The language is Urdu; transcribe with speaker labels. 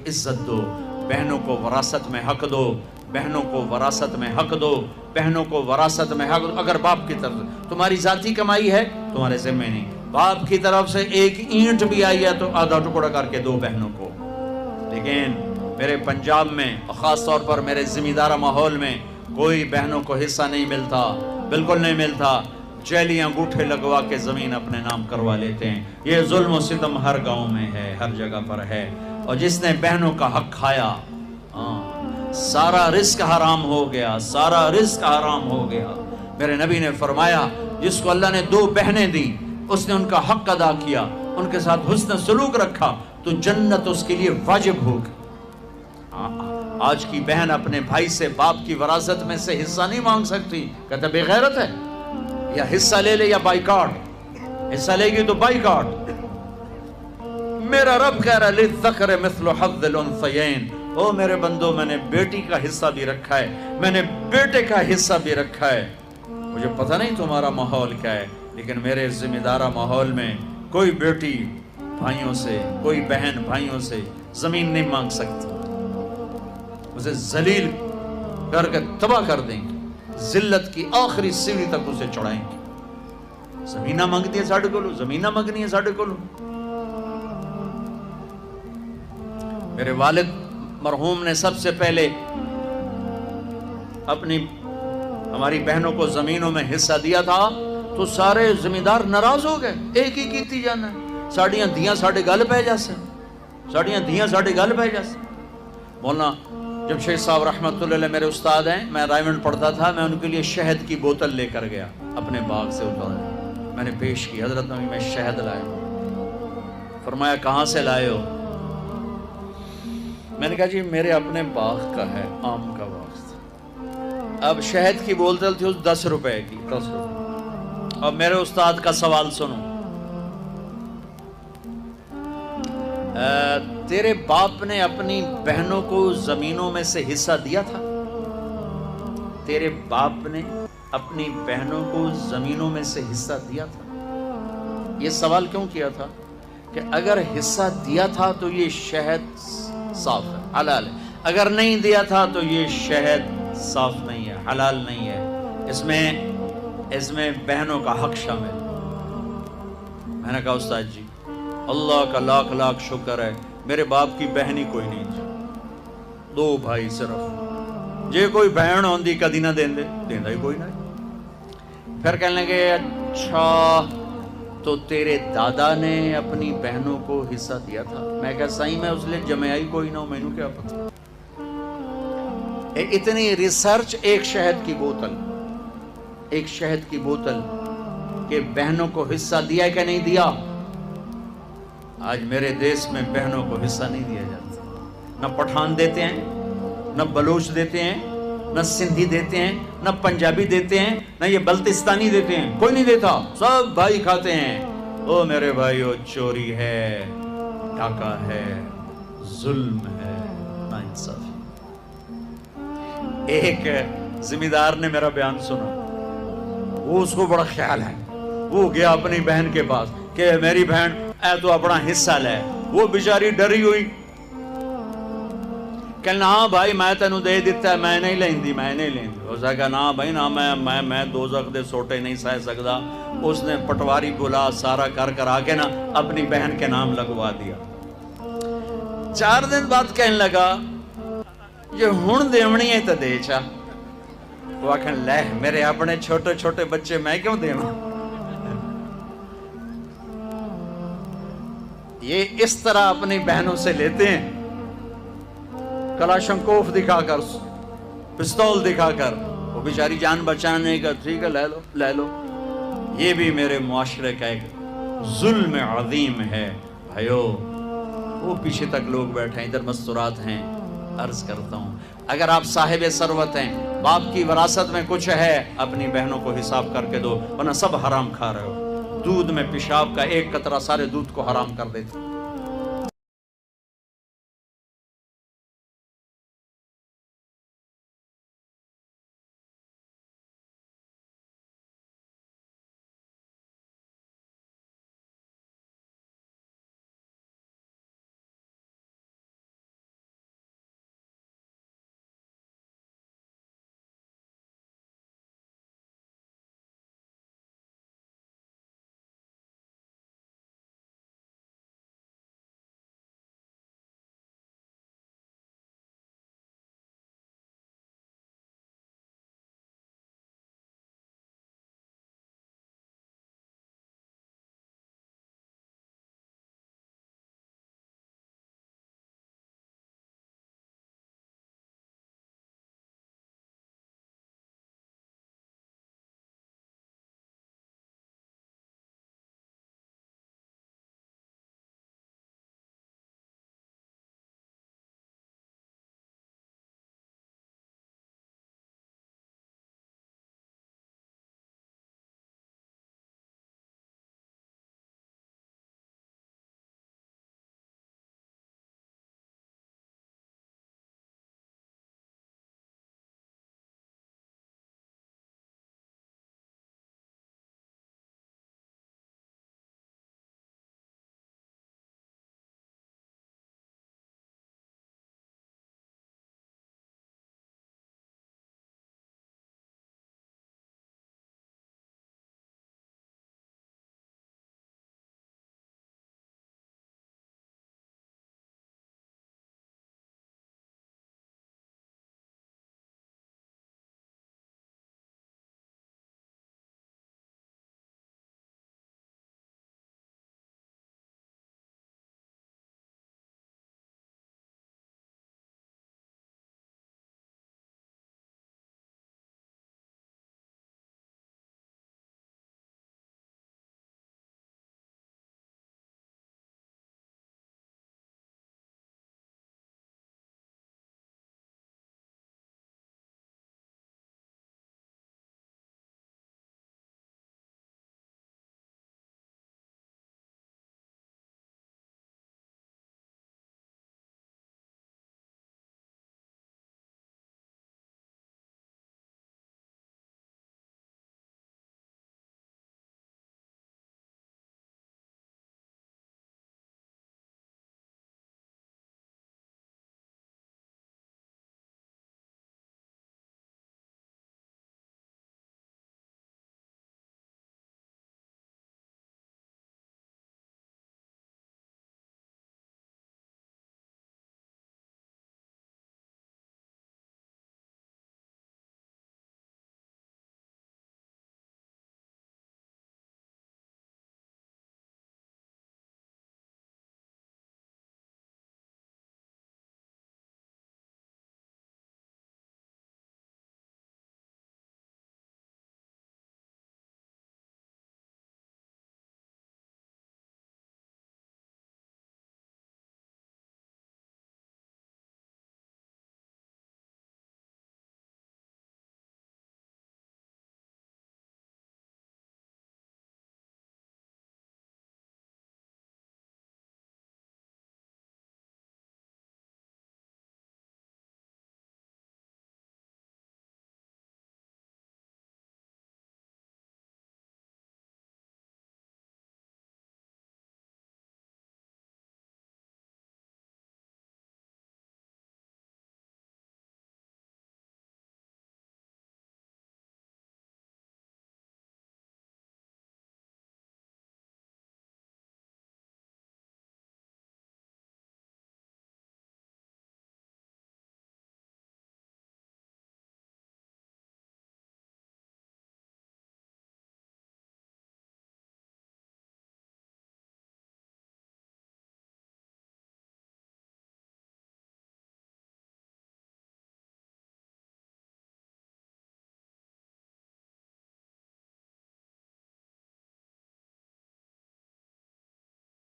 Speaker 1: عزت دو، بہنوں کو وراثت میں حق دو، بہنوں کو وراثت میں حق دو، بہنوں کو وراثت میں حق دو۔ اگر باپ کی طرف تمہاری ذاتی کمائی ہے تمہارے ذمہ نہیں، باپ کی طرف سے ایک اینٹ بھی آئی ہے تو آدھا ٹکڑا کر کے دو بہنوں کو۔ لیکن میرے پنجاب میں خاص طور پر میرے زمیندارہ ماحول میں کوئی بہنوں کو حصہ نہیں ملتا، بالکل نہیں ملتا۔ جیلی انگوٹھے لگوا کے زمین اپنے نام کروا لیتے ہیں۔ یہ ظلم و ستم ہر گاؤں میں ہے، ہر جگہ پر ہے۔ اور جس نے بہنوں کا حق کھایا سارا رزق حرام ہو گیا، سارا رزق حرام ہو گیا۔ میرے نبی نے فرمایا جس کو اللہ نے 2 بہنیں دی، اس نے ان کا حق ادا کیا، ان کے ساتھ حسن سلوک رکھا تو جنت اس کے لیے واجب ہوگی۔ آج کی بہن اپنے بھائی سے باپ کی وراثت میں سے حصہ نہیں مانگ سکتی، کہتا بے غیرت ہے، یا حصہ لے لے یا بائیکاٹ، حصہ لے گی تو بائیکاٹ۔ میرا رب کہہ رہا للذکر مثل حظ الانثیین، او میرے بندو میں نے بیٹی کا حصہ بھی رکھا ہے، میں نے بیٹے کا حصہ بھی رکھا ہے۔ مجھے پتہ نہیں تمہارا ماحول کیا ہے، لیکن میرے ذمہ دارہ ماحول میں کوئی بیٹی بھائیوں سے، کوئی بہن بھائیوں سے زمین نہیں مانگ سکتی، اسے ذلیل کر کے تباہ کر دیں گے، ذلت کی آخری سیڑھی تک اسے چڑھائیں گے۔ زمینہ مانگتی ہے ساڑھے کو لو، زمینہ مانگنی ہے ساڑھے کو لو۔ میرے والد مرحوم نے سب سے پہلے اپنی ہماری بہنوں کو زمینوں میں حصہ دیا تھا تو سارے زمیندار ناراض ہو گئے، ایک ہی کیتی جانا ہے، ساڑیاں دیاں ساڑھے گل پہ جیسے، ساڑیاں دیاں ساڑھے گل پہ جیسے۔ مولانا جب شیخ صاحب رحمۃ اللہ علیہ میرے استاد ہیں، میں رائمنڈ پڑھتا تھا، میں ان کے لیے شہد کی بوتل لے کر گیا، اپنے باغ سے اتارا، میں نے پیش کی، حضرت نبی میں شہد لایا ہوں۔ فرمایا کہاں سے لائے ہو؟ میں نے کہا جی میرے اپنے باغ کا ہے، آم کا باغ تھا۔ اب شہد کی بوتل تھی اس 10 روپے کی، 10 روپے۔ اب میرے استاد کا سوال سنو، تیرے باپ نے اپنی بہنوں کو زمینوں میں سے حصہ دیا تھا؟ تیرے باپ نے اپنی بہنوں کو زمینوں میں سے حصہ دیا تھا؟ یہ سوال کیوں کیا تھا کہ اگر حصہ دیا تھا تو یہ شہد صاف ہے، حلال ہے، اگر نہیں دیا تھا تو یہ شہد صاف نہیں ہے، حلال نہیں ہے، اس میں بہنوں کا حق شامل۔ میں نے کہا استاد جی اللہ کا لاکھ لاکھ شکر ہے میرے باپ کی بہن ہی کوئی نہیں تھی، 2 بھائی صرف، جے کوئی بہن ہوندی کدی نہ دیندے، دیندا ہی کوئی نہ۔ پھر کہنے لگے اچھا تو تیرے دادا نے اپنی بہنوں کو حصہ دیا تھا؟ میں کہا صحیح میں اس لیے جمعہ ہی کوئی نہ ہو، میں نے کیا پتہ۔ اتنی ریسرچ ایک شہد کی بوتل، ایک شہد کی بوتل کہ بہنوں کو حصہ دیا ہے کہ نہیں دیا؟ آج میرے دیس میں بہنوں کو حصہ نہیں دیا جاتا، نہ پٹھان دیتے ہیں، نہ بلوچ دیتے ہیں، نہ سندھی دیتے ہیں، نہ پنجابی دیتے ہیں، نہ یہ بلتستانی دیتے ہیں، کوئی نہیں دیتا، سب بھائی کھاتے ہیں۔ او میرے بھائیو، چوری ہے، ڈاکہ ہے، ظلم ہے، ناانصافی۔ ایک زمیندار نے میرا بیان سنا، وہ اس کو بڑا خیال ہے، وہ گیا اپنی بہن کے پاس کہ میری بہن اے تو اپنا حصہ لے۔ وہ بیچاری ڈری ہوئی، کہنا ہاں بھائی میں تینوں دے دیتا ہے، میں نہیں لیندی، میں نہیں لیندی۔ اس نے کہا نہ بھائی نہ، میں دوزخ دے سوٹے نہیں سہ سکتا۔ اس نے پٹواری بلا سارا کر آ کے نا اپنی بہن کے نام لگوا دیا۔ 4 دن بعد کہنے لگا یہ ہن دیونی ہے تو دے چا۔ وہ آکھن لے میرے اپنے چھوٹے چھوٹے بچے میں کیوں دیواں؟ یہ اس طرح اپنی بہنوں سے لیتے ہیں، کلاشنکوف دکھا کر، پستول دکھا کر، وہ بیچاری جان بچانے کا، ٹھیک ہے لے لو۔ یہ بھی میرے معاشرے کا ایک ظلم عظیم ہے بھائیو۔ وہ پیچھے تک لوگ بیٹھے ہیں، ادھر مستورات ہیں۔ عرض کرتا ہوں اگر آپ صاحب ثروت ہیں، باپ کی وراثت میں کچھ ہے، اپنی بہنوں کو حساب کر کے دو، ورنہ سب حرام کھا رہے ہو۔ دودھ میں پیشاب کا ایک قطرہ سارے دودھ کو حرام کر دیتے۔